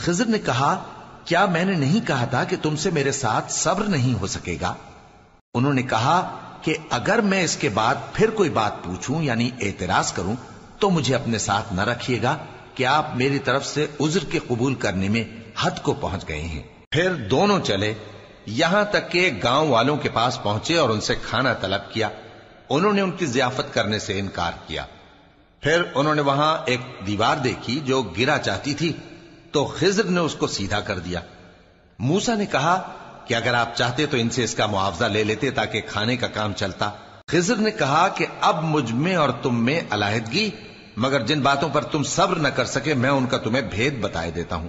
خضر نے کہا کیا میں نے نہیں کہا تھا کہ تم سے میرے ساتھ صبر نہیں ہو سکے گا؟ انہوں نے کہا کہ اگر میں اس کے بعد پھر کوئی بات پوچھوں یعنی اعتراض کروں تو مجھے اپنے ساتھ نہ رکھیے گا کہ آپ میری طرف سے عذر کے قبول کرنے میں حد کو پہنچ گئے ہیں۔ پھر دونوں چلے یہاں تک کہ گاؤں والوں کے پاس پہنچے اور ان سے کھانا طلب کیا۔ انہوں نے ان کی ضیافت کرنے سے انکار کیا۔ پھر انہوں نے وہاں ایک دیوار دیکھی جو گرا چاہتی تھی تو خضر نے اس کو سیدھا کر دیا۔ موسیٰ نے کہا کہ اگر آپ چاہتے تو ان سے اس کا معاوضہ لے لیتے تاکہ کھانے کا کام چلتا۔ خضر نے کہا کہ اب مجھ میں اور تم میں علیحدگی، مگر جن باتوں پر تم صبر نہ کر سکے میں ان کا تمہیں بھید بتائے دیتا ہوں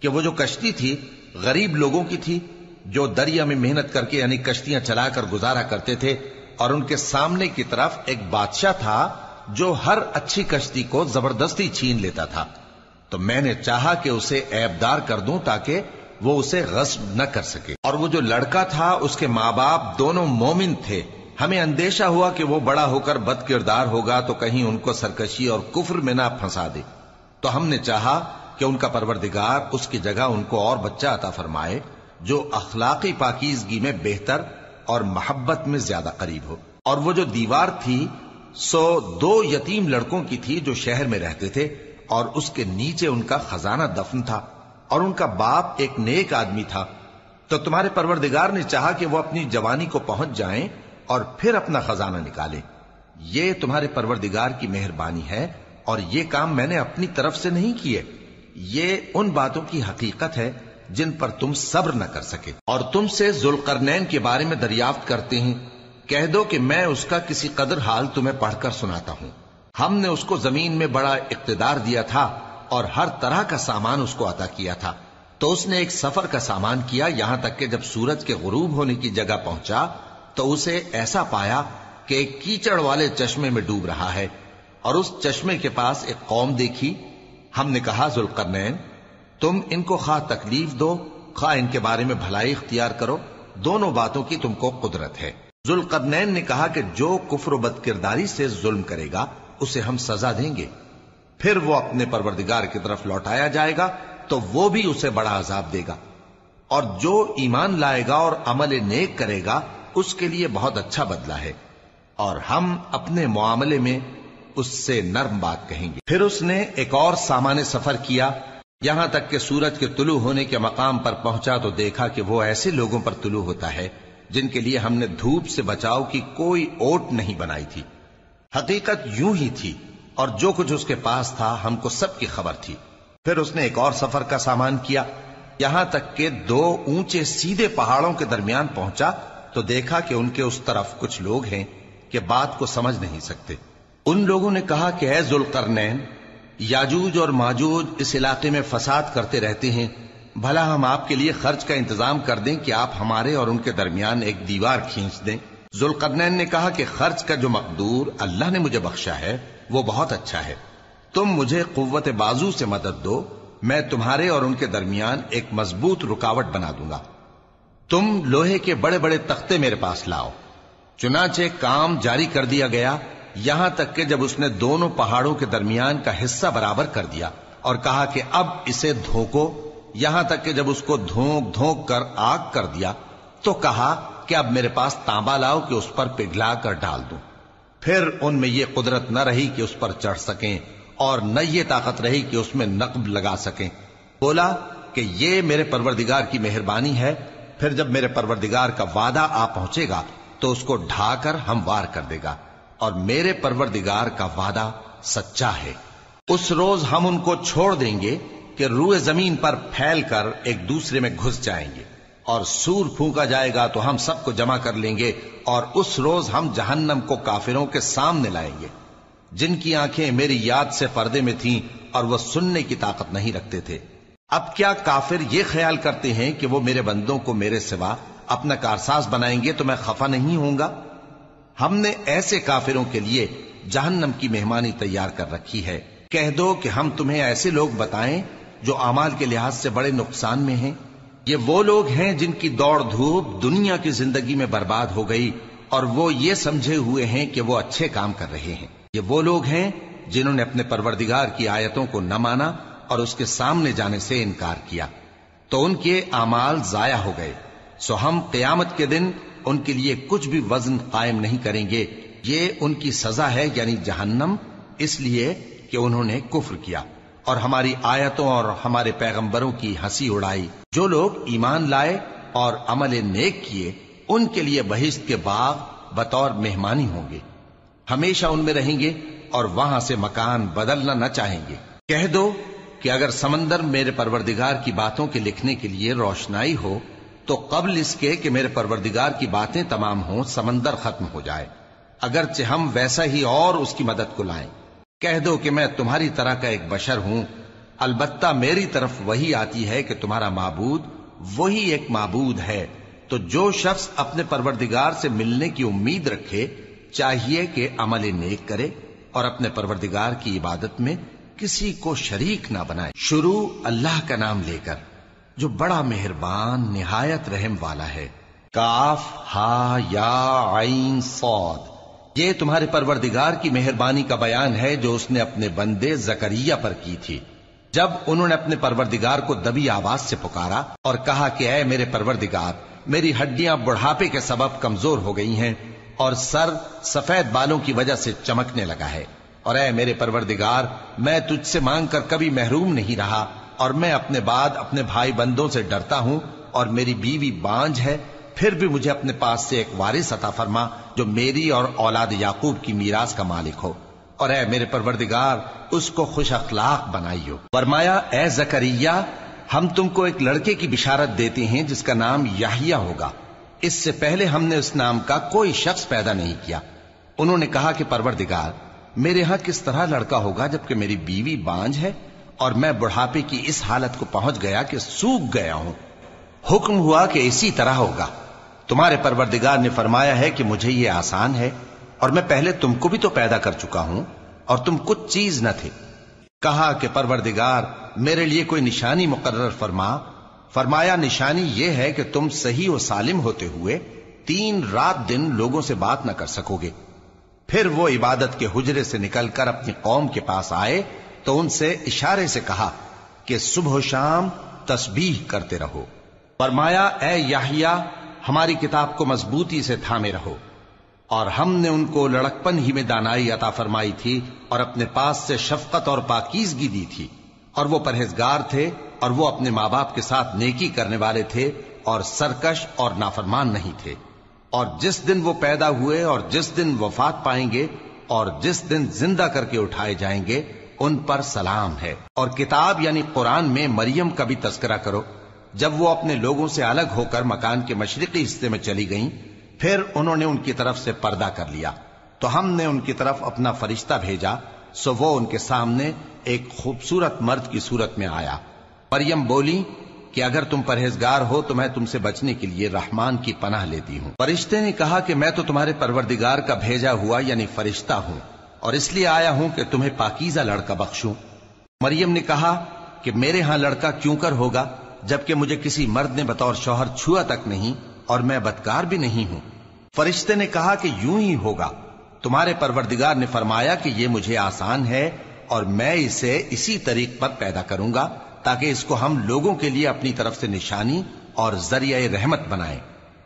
کہ وہ جو کشتی تھی غریب لوگوں کی تھی جو دریا میں محنت کر کے یعنی کشتیاں چلا کر گزارا کرتے تھے، اور ان کے سامنے کی طرف ایک بادشاہ تھا جو ہر اچھی کشتی کو زبردستی چھین لیتا تھا، تو میں نے چاہا کہ اسے عیبدار کر دوں تاکہ وہ اسے غصب نہ کر سکے۔ اور وہ جو لڑکا تھا اس کے ماں باپ دونوں مومن تھے، ہمیں اندیشہ ہوا کہ وہ بڑا ہو کر بد کردار ہوگا تو کہیں ان کو سرکشی اور کفر میں نہ پھنسا دے، تو ہم نے چاہا کہ ان کا پروردگار اس کی جگہ ان کو اور بچہ عطا فرمائے جو اخلاقی پاکیزگی میں بہتر اور محبت میں زیادہ قریب ہو۔ اور وہ جو دیوار تھی سو 2 یتیم لڑکوں کی تھی جو شہر میں رہتے تھے، اور اس کے نیچے ان کا خزانہ دفن تھا، اور ان کا باپ ایک نیک آدمی تھا۔ تو تمہارے پروردگار نے چاہا کہ وہ اپنی جوانی کو پہنچ جائیں اور پھر اپنا خزانہ نکالے۔ یہ تمہارے پروردگار کی مہربانی ہے، اور یہ کام میں نے اپنی طرف سے نہیں کیے، یہ ان باتوں کی حقیقت ہے جن پر تم صبر نہ کر سکے۔ اور تم سے ذوالقرنین کے بارے میں دریافت کرتے ہیں، کہہ دو کہ میں اس کا کسی قدر حال تمہیں پڑھ کر سناتا ہوں۔ ہم نے اس کو زمین میں بڑا اقتدار دیا تھا اور ہر طرح کا سامان اس کو عطا کیا تھا، تو اس نے ایک سفر کا سامان کیا، یہاں تک کہ جب سورج کے غروب ہونے کی جگہ پہنچا تو اسے ایسا پایا کہ ایک کیچڑ والے چشمے میں ڈوب رہا ہے، اور اس چشمے کے پاس ایک قوم دیکھی۔ ہم نے کہا ذوالقرنین تم ان کو خواہ تکلیف دو خواہ ان کے بارے میں بھلائی اختیار کرو، دونوں باتوں کی تم کو قدرت ہے۔ ذوالقرنین نے کہا کہ جو کفر و بد کرداری سے ظلم کرے گا اسے ہم سزا دیں گے، پھر وہ اپنے پروردگار کی طرف لوٹایا جائے گا تو وہ بھی اسے بڑا عذاب دے گا، اور جو ایمان لائے گا اور عمل نیک کرے گا اس کے لیے بہت اچھا بدلہ ہے، اور ہم اپنے معاملے میں اس سے نرم بات کہیں گے۔ پھر اس نے ایک اور سامان سفر کیا، یہاں تک کہ سورج کے طلوع ہونے کے مقام پر پہنچا تو دیکھا کہ وہ ایسے لوگوں پر طلوع ہوتا ہے جن کے لیے ہم نے دھوپ سے بچاؤ کی کوئی اوٹ نہیں بنائی تھی۔ حقیقت یوں ہی تھی، اور جو کچھ اس کے پاس تھا ہم کو سب کی خبر تھی۔ پھر اس نے ایک اور سفر کا سامان کیا، یہاں تک کہ 2 اونچے سیدھے پہاڑوں کے درمیان پہنچا تو دیکھا کہ ان کے اس طرف کچھ لوگ ہیں کہ بات کو سمجھ نہیں سکتے۔ ان لوگوں نے کہا کہ اے ذوالقرنین، یاجوج اور ماجوج اس علاقے میں فساد کرتے رہتے ہیں، بھلا ہم آپ کے لیے خرچ کا انتظام کر دیں کہ آپ ہمارے اور ان کے درمیان ایک دیوار کھینچ دیں۔ ذوالقرنین نے کہا کہ خرچ کا جو مقدور اللہ نے مجھے بخشا ہے وہ بہت اچھا ہے، تم مجھے قوت بازو سے مدد دو، میں تمہارے اور ان کے درمیان ایک مضبوط رکاوٹ بنا دوں گا۔ تم لوہے کے بڑے بڑے تختے میرے پاس لاؤ۔ چنانچہ کام جاری کر دیا گیا، یہاں تک کہ جب اس نے دونوں پہاڑوں کے درمیان کا حصہ برابر کر دیا اور کہا کہ اب اسے دھوکو، یہاں تک کہ جب اس کو دھونک دھونک کر آگ کر دیا تو کہا کہ اب میرے پاس تانبا لاؤ کہ اس پر پگھلا کر ڈال دوں۔ پھر ان میں یہ قدرت نہ رہی کہ اس پر چڑھ سکیں، اور نہ یہ طاقت رہی کہ اس میں نقب لگا سکیں۔ بولا کہ یہ میرے پروردگار کی مہربانی ہے، پھر جب میرے پروردگار کا وعدہ آ پہنچے گا تو اس کو ڈھا کر ہموار کر دے گا، اور میرے پروردگار کا وعدہ سچا ہے۔ اس روز ہم ان کو چھوڑ دیں گے کہ روئے زمین پر پھیل کر ایک دوسرے میں گھس جائیں گے، اور سور پھونکا جائے گا تو ہم سب کو جمع کر لیں گے، اور اس روز ہم جہنم کو کافروں کے سامنے لائیں گے جن کی آنکھیں میری یاد سے پردے میں تھیں اور وہ سننے کی طاقت نہیں رکھتے تھے۔ اب کیا کافر یہ خیال کرتے ہیں کہ وہ میرے بندوں کو میرے سوا اپنا کارساز بنائیں گے تو میں خفا نہیں ہوں گا؟ ہم نے ایسے کافروں کے لیے جہنم کی مہمانی تیار کر رکھی ہے۔ کہہ دو کہ ہم تمہیں ایسے لوگ بتائیں جو اعمال کے لحاظ سے بڑے نقصان میں ہیں۔ یہ وہ لوگ ہیں جن کی دوڑ دھوپ دنیا کی زندگی میں برباد ہو گئی، اور وہ یہ سمجھے ہوئے ہیں کہ وہ اچھے کام کر رہے ہیں۔ یہ وہ لوگ ہیں جنہوں نے اپنے پروردگار کی آیتوں کو نہ مانا اور اس کے سامنے جانے سے انکار کیا تو ان کے اعمال ضائع ہو گئے. سو ہم قیامت کے دن ان کے لیے کچھ بھی وزن قائم نہیں کریں گے. یہ ان کی سزا ہے یعنی جہنم، اس لیے کہ انہوں نے کفر کیا اور ہماری آیتوں اور ہمارے پیغمبروں کی ہنسی اڑائی. جو لوگ ایمان لائے اور عمل نیک کیے ان کے لیے بہشت کے باغ بطور مہمانی ہوں گے، ہمیشہ ان میں رہیں گے اور وہاں سے مکان بدلنا نہ چاہیں گے. کہہ دو کہ اگر سمندر میرے پروردگار کی باتوں کے لکھنے کے لیے روشنائی ہو تو قبل اس کے کہ میرے پروردگار کی باتیں تمام ہوں سمندر ختم ہو جائے، اگرچہ ہم ویسا ہی اور اس کی مدد کو لائیں. کہہ دو کہ میں تمہاری طرح کا ایک بشر ہوں، البتہ میری طرف وہی آتی ہے کہ تمہارا معبود وہی ایک معبود ہے. تو جو شخص اپنے پروردگار سے ملنے کی امید رکھے چاہیے کہ عمل نیک کرے اور اپنے پروردگار کی عبادت میں کسی کو شریک نہ بنائے. شروع اللہ کا نام لے کر جو بڑا مہربان نہایت رحم والا ہے. کاف ہا یا عین صاد. یہ تمہارے پروردگار کی مہربانی کا بیان ہے جو اس نے اپنے بندے زکریا پر کی تھی جب انہوں نے اپنے پروردگار کو دبی آواز سے پکارا اور کہا کہ اے میرے پروردگار، میری ہڈیاں بڑھاپے کے سبب کمزور ہو گئی ہیں اور سر سفید بالوں کی وجہ سے چمکنے لگا ہے، اور اے میرے پروردگار، میں تجھ سے مانگ کر کبھی محروم نہیں رہا اور میں اپنے بعد اپنے بھائی بندوں سے ڈرتا ہوں اور میری بیوی بانجھ ہے. پھر بھی مجھے اپنے پاس سے ایک وارث عطا فرما جو میری اور اولاد یعقوب کی میراث کا مالک ہو، اور اے میرے پروردگار اس کو خوش اخلاق بنائیو. فرمایا اے زکریا، ہم تم کو ایک لڑکے کی بشارت دیتے ہیں جس کا نام یحییٰ ہوگا. اس سے پہلے ہم نے اس نام کا کوئی شخص پیدا نہیں کیا. انہوں نے کہا کہ پروردگار، میرے ہاں کس طرح لڑکا ہوگا جبکہ میری بیوی بانجھ ہے اور میں بڑھاپے کی اس حالت کو پہنچ گیا کہ سوکھ گیا ہوں. حکم ہوا کہ اسی طرح ہوگا. تمہارے پروردگار نے فرمایا ہے کہ مجھے یہ آسان ہے اور میں پہلے تم کو بھی تو پیدا کر چکا ہوں اور تم کچھ چیز نہ تھے. کہا کہ پروردگار میرے لیے کوئی نشانی مقرر فرما. فرمایا نشانی یہ ہے کہ تم صحیح و سالم ہوتے ہوئے 3 رات دن لوگوں سے بات نہ کر سکو گے. پھر وہ عبادت کے حجرے سے نکل کر اپنی قوم کے پاس آئے تو ان سے اشارے سے کہا کہ صبح و شام تسبیح کرتے رہو. فرمایا اے یحییٰ، ہماری کتاب کو مضبوطی سے تھامے رہو. اور ہم نے ان کو لڑکپن ہی میں دانائی عطا فرمائی تھی اور اپنے پاس سے شفقت اور پاکیزگی دی تھی، اور وہ پرہیزگار تھے اور وہ اپنے ماں باپ کے ساتھ نیکی کرنے والے تھے اور سرکش اور نافرمان نہیں تھے. اور جس دن وہ پیدا ہوئے اور جس دن وفات پائیں گے اور جس دن زندہ کر کے اٹھائے جائیں گے ان پر سلام ہے. اور کتاب یعنی قرآن میں مریم کا بھی تذکرہ کرو. جب وہ اپنے لوگوں سے الگ ہو کر مکان کے مشرقی حصے میں چلی گئیں پھر انہوں نے ان کی طرف سے پردہ کر لیا تو ہم نے ان کی طرف اپنا فرشتہ بھیجا، سو وہ ان کے سامنے ایک خوبصورت مرد کی صورت میں آیا. مریم بولی کہ اگر تم پرہیزگار ہو تو میں تم سے بچنے کے لیے رحمان کی پناہ لیتی ہوں. فرشتے نے کہا کہ میں تو تمہارے پروردگار کا بھیجا ہوا یعنی فرشتہ ہوں اور اس لیے آیا ہوں کہ تمہیں پاکیزہ لڑکا بخشوں. مریم نے کہا کہ میرے ہاں لڑکا کیوں کر ہوگا جبکہ مجھے کسی مرد نے بطور شوہر چھوا تک نہیں اور میں بدکار بھی نہیں ہوں. فرشتے نے کہا کہ یوں ہی ہوگا. تمہارے پروردگار نے فرمایا کہ یہ مجھے آسان ہے اور میں اسے اسی طریق پر پیدا کروں گا تاکہ اس کو ہم لوگوں کے لیے اپنی طرف سے نشانی اور ذریعہ رحمت بنائیں.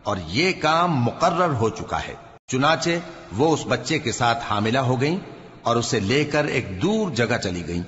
اور یہ کام مقرر ہو چکا ہے. چنانچہ وہ اس بچے کے ساتھ حاملہ ہو گئیں اور اسے لے کر ایک دور جگہ چلی گئیں.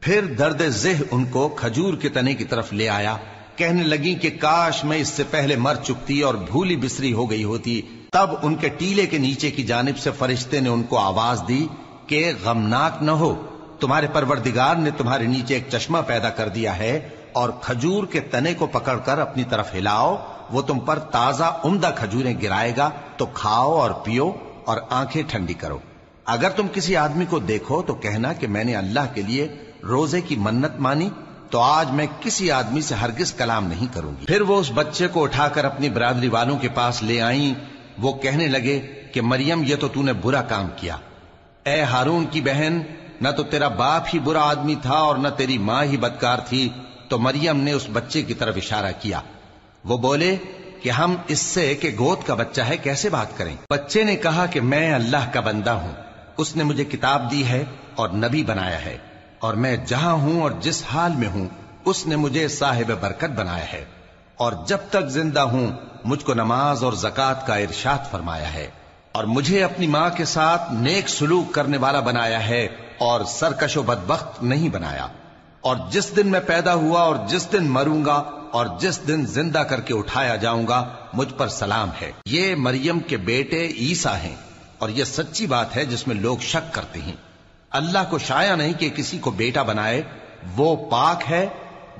پھر درد ذہ ان کو کھجور کے تنے کی طرف لے آیا. کہنے لگی کہ کاش میں اس سے پہلے مر چکتی اور بھولی بسری ہو گئی ہوتی. تب ان کے ٹیلے کے نیچے کی جانب سے فرشتے نے ان کو آواز دی کہ غمناک نہ ہو، تمہارے پروردگار نے تمہارے نیچے ایک چشمہ پیدا کر دیا ہے اور کھجور کے تنے کو پکڑ کر اپنی طرف ہلاؤ، وہ تم پر تازہ عمدہ کھجوریں گرائے گا تو کھاؤ اور پیو اور آنکھیں ٹھنڈی کرو. اگر تم کسی آدمی کو دیکھو تو کہنا کہ میں نے اللہ کے لیے روزے کی منت مانی تو آج میں کسی آدمی سے ہرگز کلام نہیں کروں گی. پھر وہ اس بچے کو اٹھا کر اپنی برادری والوں کے پاس لے آئیں. وہ کہنے لگے کہ مریم یہ تو نے برا کام کیا. اے ہارون کی بہن، نہ تو تیرا باپ ہی برا آدمی تھا اور نہ تیری ماں ہی بدکار تھی. تو مریم نے اس بچے کی طرف اشارہ کیا. وہ بولے کہ ہم اس سے کہ گود کا بچہ ہے کیسے بات کریں. بچے نے کہا کہ میں اللہ کا بندہ ہوں، اس نے مجھے کتاب دی ہے اور نبی بنایا ہے اور میں جہاں ہوں اور جس حال میں ہوں اس نے مجھے صاحب برکت بنایا ہے، اور جب تک زندہ ہوں مجھ کو نماز اور زکوٰۃ کا ارشاد فرمایا ہے، اور مجھے اپنی ماں کے ساتھ نیک سلوک کرنے والا بنایا ہے اور سرکش و بدبخت نہیں بنایا، اور جس دن میں پیدا ہوا اور جس دن مروں گا اور جس دن زندہ کر کے اٹھایا جاؤں گا مجھ پر سلام ہے۔ یہ مریم کے بیٹے عیسیٰ ہیں، اور یہ سچی بات ہے جس میں لوگ شک کرتے ہیں۔ اللہ کو شایع نہیں کہ کسی کو بیٹا بنائے، وہ پاک ہے،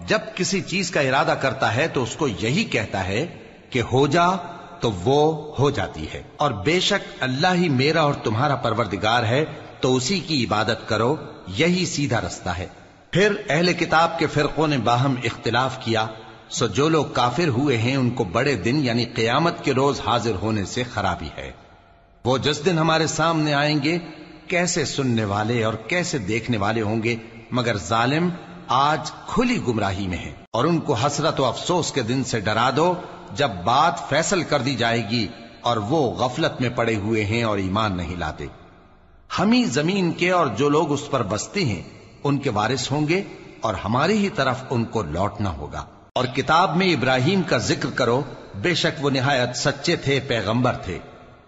جب کسی چیز کا ارادہ کرتا ہے تو اس کو یہی کہتا ہے کہ ہو جا تو وہ ہو جاتی ہے، اور بے شک اللہ ہی میرا اور تمہارا پروردگار ہے، تو اسی کی عبادت کرو، یہی سیدھا رستہ ہے۔ پھر اہل کتاب کے فرقوں نے باہم اختلاف کیا، سو جو لوگ کافر ہوئے ہیں ان کو بڑے دن یعنی قیامت کے روز حاضر ہونے سے خرابی ہے۔ وہ جس دن ہمارے سامنے آئیں گے کیسے سننے والے اور کیسے دیکھنے والے ہوں گے، مگر ظالم آج کھلی گمراہی میں ہیں۔ اور ان کو حسرت و افسوس کے دن سے ڈرا دو جب بات فیصل کر دی جائے گی اور وہ غفلت میں پڑے ہوئے ہیں اور ایمان نہیں لاتے۔ ہم ہی زمین کے اور جو لوگ اس پر بستے ہیں ان کے وارث ہوں گے، اور ہماری ہی طرف ان کو لوٹنا ہوگا۔ اور کتاب میں ابراہیم کا ذکر کرو، بے شک وہ نہایت سچے تھے، پیغمبر تھے۔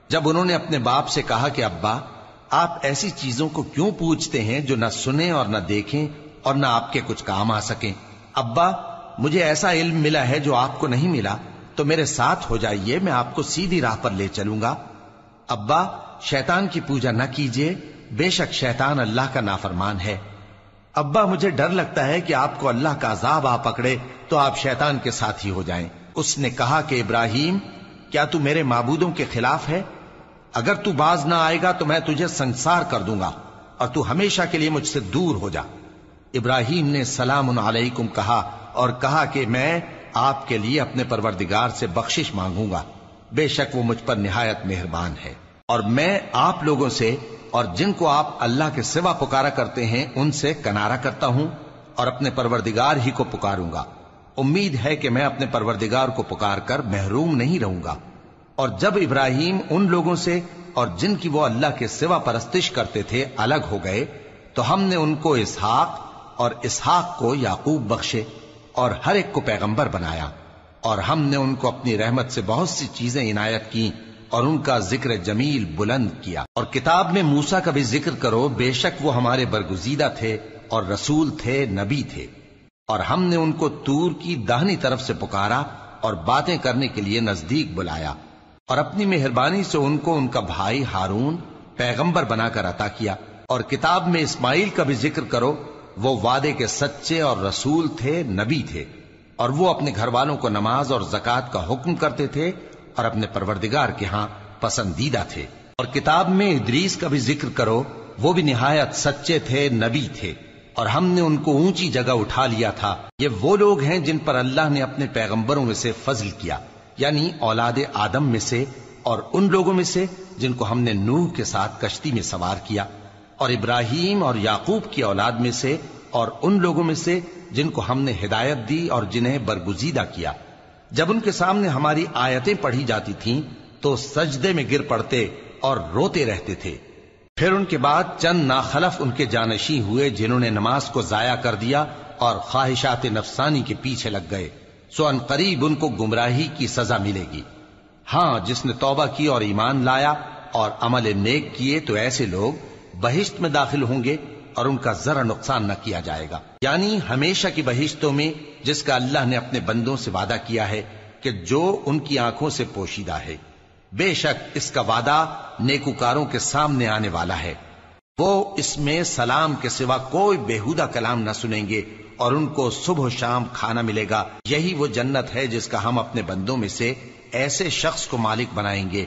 جب انہوں نے اپنے باپ سے کہا کہ ابا، آپ ایسی چیزوں کو کیوں پوچھتے ہیں جو نہ سنیں اور نہ دیکھیں اور نہ آپ کے کچھ کام آ سکیں؟ ابا، مجھے ایسا علم ملا ہے جو آپ کو نہیں ملا، تو میرے ساتھ ہو جائیے، میں آپ کو سیدھی راہ پر لے چلوں گا۔ ابا، شیطان کی پوجا نہ کیجیے، بے شک شیطان اللہ کا نافرمان ہے۔ ابا، مجھے ڈر لگتا ہے کہ آپ کو اللہ کا عذاب آ پکڑے تو آپ شیطان کے ساتھی ہو جائیں۔ اس نے کہا کہ ابراہیم، کیا تو میرے معبودوں کے خلاف ہے؟ اگر تو باز نہ آئے گا تو میں تجھے سنسار کر دوں گا، اور تو ہمیشہ کے لیے مجھ سے دور ہو جا۔ ابراہیم نے سلام علیکم کہا اور کہا کہ میں آپ کے لیے اپنے پروردگار سے بخشش مانگوں گا، بے شک وہ مجھ پر نہایت مہربان ہے۔ اور میں آپ لوگوں سے اور جن کو آپ اللہ کے سوا پکارا کرتے ہیں ان سے کنارہ کرتا ہوں، اور اپنے پروردگار ہی کو پکاروں گا۔ امید ہے کہ میں اپنے پروردگار کو پکار کر محروم نہیں رہوں گا۔ اور جب ابراہیم ان لوگوں سے اور جن کی وہ اللہ کے سوا پرستش کرتے تھے الگ ہو گئے تو ہم نے ان کو اسحاق اور اسحاق کو یعقوب بخشے، اور ہر ایک کو پیغمبر بنایا، اور ہم نے ان کو اپنی رحمت سے بہت سی چیزیں عنایت کی اور ان کا ذکر جمیل بلند کیا۔ اور کتاب میں موسیٰ کا بھی ذکر کرو، بے شک وہ ہمارے برگزیدہ تھے اور رسول تھے، نبی تھے، اور ہم نے ان کو طور کی داہنی طرف سے پکارا اور باتیں کرنے کے لیے نزدیک بلایا، اور اپنی مہربانی سے ان کو ان کا بھائی ہارون پیغمبر بنا کر عطا کیا۔ اور کتاب میں اسماعیل کا بھی ذکر کرو، وہ وعدے کے سچے اور رسول تھے، نبی تھے، اور وہ اپنے گھر والوں کو نماز اور زکوٰۃ کا حکم کرتے تھے اور اپنے پروردگار کے ہاں پسندیدہ تھے۔ اور کتاب میں ادریس کا بھی ذکر کرو، وہ بھی نہایت سچے تھے، نبی تھے، اور ہم نے ان کو اونچی جگہ اٹھا لیا تھا۔ یہ وہ لوگ ہیں جن پر اللہ نے اپنے پیغمبروں میں سے فضل کیا، یعنی اولاد آدم میں سے، اور ان لوگوں میں سے جن کو ہم نے نوح کے ساتھ کشتی میں سوار کیا، اور ابراہیم اور یعقوب کی اولاد میں سے، اور ان لوگوں میں سے جن کو ہم نے ہدایت دی اور جنہیں برگزیدہ کیا۔ جب ان کے سامنے ہماری آیتیں پڑھی جاتی تھیں تو سجدے میں گر پڑتے اور روتے رہتے تھے۔ پھر ان کے بعد چند ناخلف ان کے جانشین ہوئے جنہوں نے نماز کو ضائع کر دیا اور خواہشات نفسانی کے پیچھے لگ گئے، سو ان قریب ان کو گمراہی کی سزا ملے گی۔ ہاں، جس نے توبہ کی اور ایمان لایا اور عمل نیک کیے تو ایسے لوگ بہشت میں داخل ہوں گے اور ان کا ذرا نقصان نہ کیا جائے گا، یعنی ہمیشہ کی بہشتوں میں جس کا اللہ نے اپنے بندوں سے وعدہ کیا ہے کہ جو ان کی آنکھوں سے پوشیدہ ہے۔ بے شک اس کا وعدہ نیکوکاروں کے سامنے آنے والا ہے، وہ اس میں سلام کے سوا کوئی بیہودہ کلام نہ سنیں گے، اور ان کو صبح و شام کھانا ملے گا۔ یہی وہ جنت ہے جس کا ہم اپنے بندوں میں سے ایسے شخص کو مالک بنائیں گے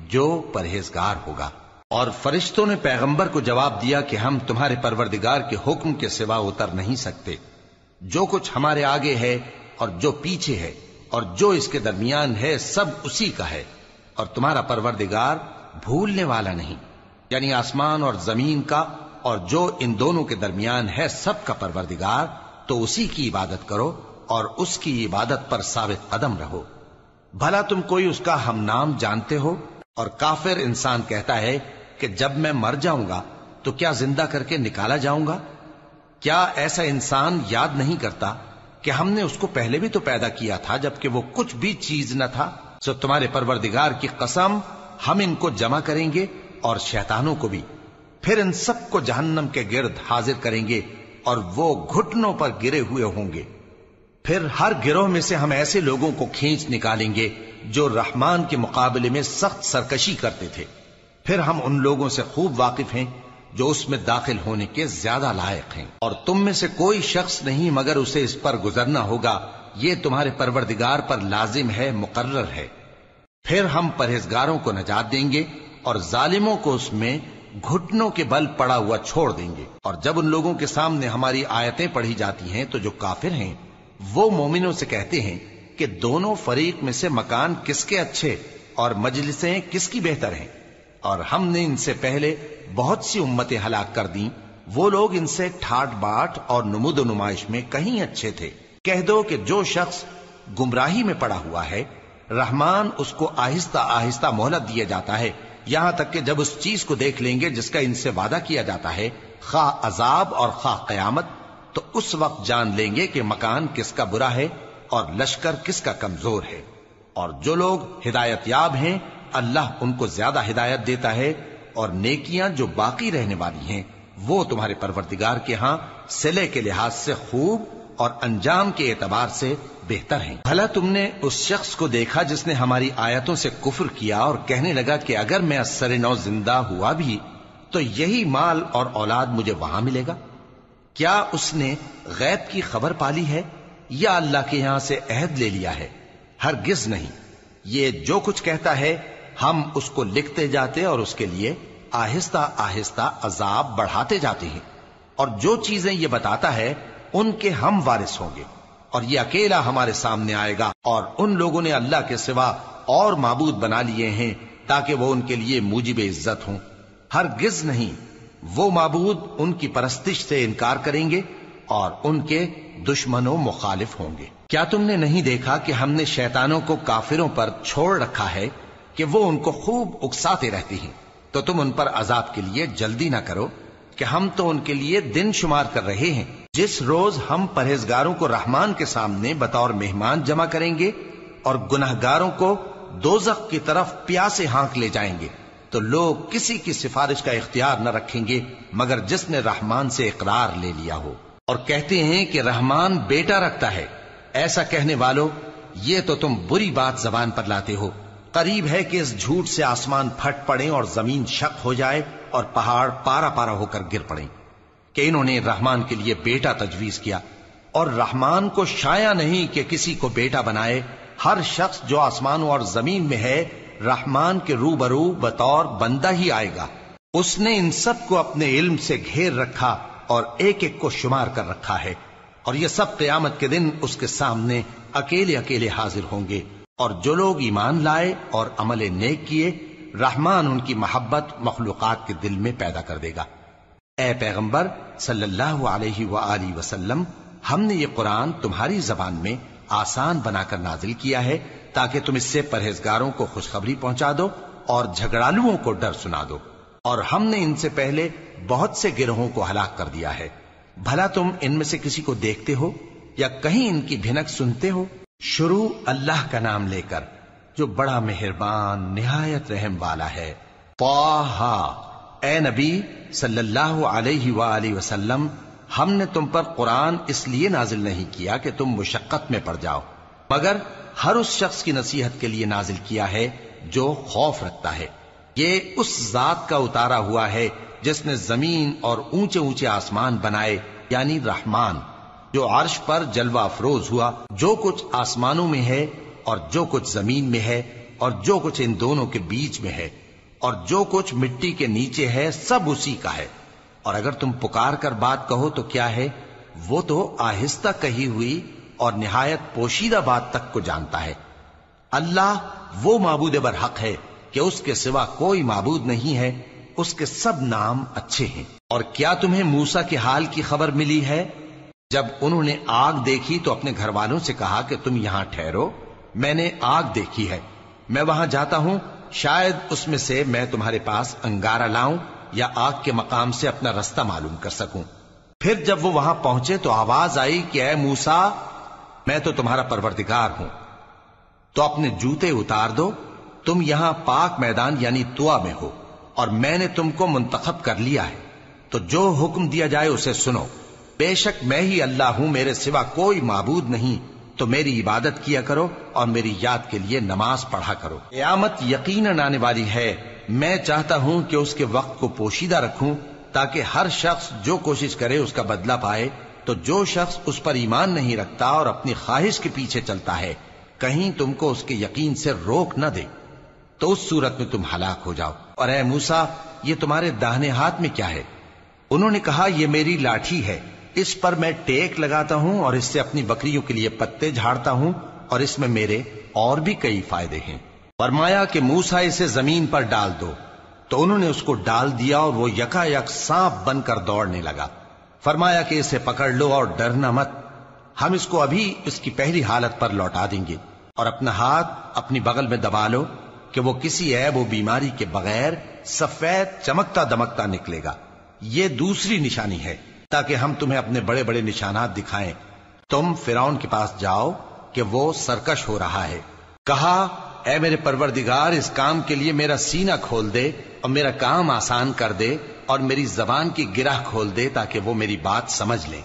جو پرہیزگار ہوگا۔ اور فرشتوں نے پیغمبر کو جواب دیا کہ ہم تمہارے پروردگار کے حکم کے سوا اتر نہیں سکتے۔ جو کچھ ہمارے آگے ہے اور جو پیچھے ہے اور جو اس کے درمیان ہے سب اسی کا ہے، اور تمہارا پروردگار بھولنے والا نہیں، یعنی آسمان اور زمین کا اور جو ان دونوں کے درمیان ہے سب کا پروردگار، تو اسی کی عبادت کرو اور اس کی عبادت پر ثابت قدم رہو۔ بھلا تم کوئی اس کا ہم نام جانتے ہو؟ اور کافر انسان کہتا ہے کہ جب میں مر جاؤں گا تو کیا زندہ کر کے نکالا جاؤں گا؟ کیا ایسا انسان یاد نہیں کرتا کہ ہم نے اس کو پہلے بھی تو پیدا کیا تھا جبکہ وہ کچھ بھی چیز نہ تھا؟ سو تمہارے پروردگار کی قسم ہم ان کو جمع کریں گے اور شیطانوں کو بھی، پھر ان سب کو جہنم کے گرد حاضر کریں گے اور وہ گھٹنوں پر گرے ہوئے ہوں گے۔ پھر ہر گروہ میں سے ہم ایسے لوگوں کو کھینچ نکالیں گے جو رحمان کے مقابلے میں سخت سرکشی کرتے تھے، پھر ہم ان لوگوں سے خوب واقف ہیں جو اس میں داخل ہونے کے زیادہ لائق ہیں، اور تم میں سے کوئی شخص نہیں مگر اسے اس پر گزرنا ہوگا، یہ تمہارے پروردگار پر لازم ہے، مقرر ہے۔ پھر ہم پرہیزگاروں کو نجات دیں گے اور ظالموں کو اس میں گھٹنوں کے بل پڑا ہوا چھوڑ دیں گے۔ اور جب ان لوگوں کے سامنے ہماری آیتیں پڑھی جاتی ہیں تو جو کافر ہیں وہ مومنوں سے کہتے ہیں کہ دونوں فریق میں سے مکان کس کے اچھے اور مجلسیں کس کی بہتر ہیں، اور ہم نے ان سے پہلے بہت سی امتیں ہلاک کر دیں، وہ لوگ ان سے ٹھاٹ باٹ اور نمود و نمائش میں کہیں اچھے تھے۔ کہہ دو کہ جو شخص گمراہی میں پڑا ہوا ہے رحمان اس کو آہستہ آہستہ مہلت دیا جاتا ہے، یہاں تک کہ جب اس چیز کو دیکھ لیں گے جس کا ان سے وعدہ کیا جاتا ہے، خواہ عذاب اور خواہ قیامت، تو اس وقت جان لیں گے کہ مکان کس کا برا ہے اور لشکر کس کا کمزور ہے۔ اور جو لوگ ہدایت یاب ہیں اللہ ان کو زیادہ ہدایت دیتا ہے، اور نیکیاں جو باقی رہنے والی ہیں وہ تمہارے پروردگار کے ہاں صلے کے لحاظ سے خوب اور انجام کے اعتبار سے بہتر ہیں۔ بھلا تم نے اس شخص کو دیکھا جس نے ہماری آیتوں سے کفر کیا اور کہنے لگا کہ اگر میں اثر نو زندہ ہوا بھی تو یہی مال اور اولاد مجھے وہاں ملے گا؟ کیا اس نے غیب کی خبر پالی ہے یا اللہ کے یہاں سے عہد لے لیا ہے؟ ہرگز نہیں، یہ جو کچھ کہتا ہے ہم اس کو لکھتے جاتے اور اس کے لیے آہستہ آہستہ عذاب بڑھاتے جاتے ہیں، اور جو چیزیں یہ بتاتا ہے ان کے ہم وارث ہوں گے، اور یہ اکیلا ہمارے سامنے آئے گا۔ اور ان لوگوں نے اللہ کے سوا اور معبود بنا لیے ہیں تاکہ وہ ان کے لیے موجب عزت ہوں، ہرگز نہیں، وہ معبود ان کی پرستش سے انکار کریں گے اور ان کے دشمن و مخالف ہوں گے۔ کیا تم نے نہیں دیکھا کہ ہم نے شیطانوں کو کافروں پر چھوڑ رکھا ہے کہ وہ ان کو خوب اکساتے رہتے ہیں؟ تو تم ان پر عذاب کے لیے جلدی نہ کرو کہ ہم تو ان کے لیے دن شمار کر رہے ہیں۔ جس روز ہم پرہیزگاروں کو رحمان کے سامنے بطور مہمان جمع کریں گے اور گناہگاروں کو دوزخ کی طرف پیاسے ہانک لے جائیں گے، تو لوگ کسی کی سفارش کا اختیار نہ رکھیں گے مگر جس نے رحمان سے اقرار لے لیا ہو، اور کہتے ہیں کہ رحمان بیٹا رکھتا ہے۔ ایسا کہنے والوں، یہ تو تم بری بات زبان پر لاتے ہو۔ قریب ہے کہ اس جھوٹ سے آسمان پھٹ پڑے اور زمین شق ہو جائے اور پہاڑ پارا پارا ہو کر گر پڑیں کہ انہوں نے رحمان کے لیے بیٹا تجویز کیا، اور رحمان کو شایع نہیں کہ کسی کو بیٹا بنائے۔ ہر شخص جو آسمانوں اور زمین میں ہے رحمان کے روبرو بطور بندہ ہی آئے گا۔ اس نے ان سب کو اپنے علم سے گھیر رکھا اور ایک ایک کو شمار کر رکھا ہے، اور یہ سب قیامت کے دن اس کے سامنے اکیلے اکیلے حاضر ہوں گے۔ اور جو لوگ ایمان لائے اور عمل نیک کیے رحمان ان کی محبت مخلوقات کے دل میں پیدا کر دے گا۔ اے پیغمبر صلی اللہ علیہ وآلہ وسلم، ہم نے یہ قرآن تمہاری زبان میں آسان بنا کر نازل کیا ہے تاکہ تم اس سے پرہیزگاروں کو خوشخبری پہنچا دو اور جھگڑالوؤں کو ڈر سنا دو، اور ہم نے ان سے پہلے بہت سے گروہوں کو ہلاک کر دیا ہے۔ بھلا تم ان میں سے کسی کو دیکھتے ہو یا کہیں ان کی بھنک سنتے ہو؟ شروع اللہ کا نام لے کر جو بڑا مہربان نہایت رحم والا ہے۔ طٰہٰ، اے نبی صلی اللہ علیہ وآلہ وسلم، ہم نے تم پر قرآن اس لیے نازل نہیں کیا کہ تم مشقت میں پڑ جاؤ، مگر ہر اس شخص کی نصیحت کے لیے نازل کیا ہے جو خوف رکھتا ہے۔ یہ اس ذات کا اتارا ہوا ہے جس نے زمین اور اونچے اونچے آسمان بنائے، یعنی رحمان، جو عرش پر جلوہ افروز ہوا۔ جو کچھ آسمانوں میں ہے اور جو کچھ زمین میں ہے اور جو کچھ ان دونوں کے بیچ میں ہے اور جو کچھ مٹی کے نیچے ہے، سب اسی کا ہے۔ اور اگر تم پکار کر بات کہو تو کیا ہے، وہ تو آہستہ کہی ہوئی اور نہایت پوشیدہ بات تک کو جانتا ہے۔ اللہ وہ معبود برحق ہے کہ اس کے سوا کوئی معبود نہیں ہے، اس کے سب نام اچھے ہیں۔ اور کیا تمہیں موسیٰ کے حال کی خبر ملی ہے؟ جب انہوں نے آگ دیکھی تو اپنے گھر والوں سے کہا کہ تم یہاں ٹھہرو، میں نے آگ دیکھی ہے، میں وہاں جاتا ہوں، شاید اس میں سے میں تمہارے پاس انگارہ لاؤں یا آگ کے مقام سے اپنا رستہ معلوم کر سکوں۔ پھر جب وہ وہاں پہنچے تو آواز آئی کہ اے موسیٰ، میں تو تمہارا پروردگار ہوں، تو اپنے جوتے اتار دو، تم یہاں پاک میدان یعنی طوا میں ہو، اور میں نے تم کو منتخب کر لیا ہے، تو جو حکم دیا جائے اسے سنو۔ بے شک میں ہی اللہ ہوں، میرے سوا کوئی معبود نہیں، تو میری عبادت کیا کرو اور میری یاد کے لیے نماز پڑھا کرو۔ قیامت یقیناً آنے والی ہے، میں چاہتا ہوں کہ اس کے وقت کو پوشیدہ رکھوں تاکہ ہر شخص جو کوشش کرے اس کا بدلہ پائے، تو جو شخص اس پر ایمان نہیں رکھتا اور اپنی خواہش کے پیچھے چلتا ہے کہیں تم کو اس کے یقین سے روک نہ دے، تو اس صورت میں تم ہلاک ہو جاؤ۔ اور اے موسیٰ، یہ تمہارے داہنے ہاتھ میں کیا ہے؟ انہوں نے کہا یہ میری لاٹھی ہے، اس پر میں ٹیک لگاتا ہوں اور اس سے اپنی بکریوں کے لیے پتے جھاڑتا ہوں، اور اس میں میرے اور بھی کئی فائدے ہیں۔ فرمایا کہ موسیٰ اسے زمین پر ڈال دو، تو انہوں نے اس کو ڈال دیا اور وہ یکا یک سانپ بن کر دوڑنے لگا۔ فرمایا کہ اسے پکڑ لو اور ڈرنا مت، ہم اس کو ابھی اس کی پہلی حالت پر لوٹا دیں گے، اور اپنا ہاتھ اپنی بغل میں دبا لو کہ وہ کسی عیب و بیماری کے بغیر سفید چمکتا دمکتا نکلے گا۔ یہ دوسری نشانی ہے تاکہ ہم تمہیں اپنے بڑے بڑے نشانات دکھائیں۔ تم فرعون کے پاس جاؤ کہ وہ سرکش ہو رہا ہے۔ کہا اے میرے پروردگار، اس کام کے لیے میرا سینہ کھول دے اور میرا کام آسان کر دے، اور میری زبان کی گرہ کھول دے تاکہ وہ میری بات سمجھ لیں،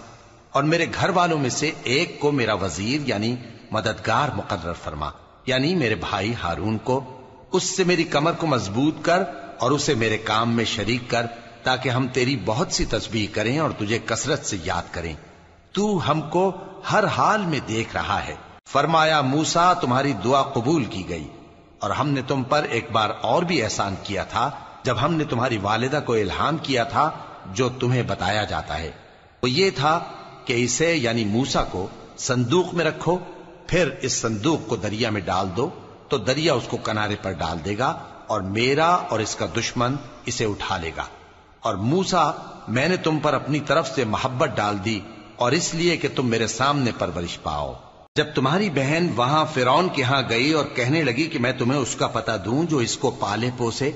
اور میرے گھر والوں میں سے ایک کو میرا وزیر یعنی مددگار مقرر فرما، یعنی میرے بھائی ہارون کو، اس سے میری کمر کو مضبوط کر اور اسے میرے کام میں شریک کر، تاکہ ہم تیری بہت سی تسبیح کریں اور تجھے کثرت سے یاد کریں، تو ہم کو ہر حال میں دیکھ رہا ہے۔ فرمایا موسیٰ، تمہاری دعا قبول کی گئی، اور ہم نے تم پر ایک بار اور بھی احسان کیا تھا جب ہم نے تمہاری والدہ کو الہام کیا تھا جو تمہیں بتایا جاتا ہے، وہ یہ تھا کہ اسے یعنی موسیٰ کو صندوق میں رکھو، پھر اس صندوق کو دریا میں ڈال دو، تو دریا اس کو کنارے پر ڈال دے گا، اور میرا اور اس کا دشمن اسے اٹھا لے گا۔ اور موسیٰ، میں نے تم پر اپنی طرف سے محبت ڈال دی، اور اس لیے کہ تم میرے سامنے پرورش پاؤ۔ جب تمہاری بہن وہاں فرعون کے ہاں گئی اور کہنے لگی کہ میں تمہیں اس کا پتہ دوں جو اس کو پالے پوسے،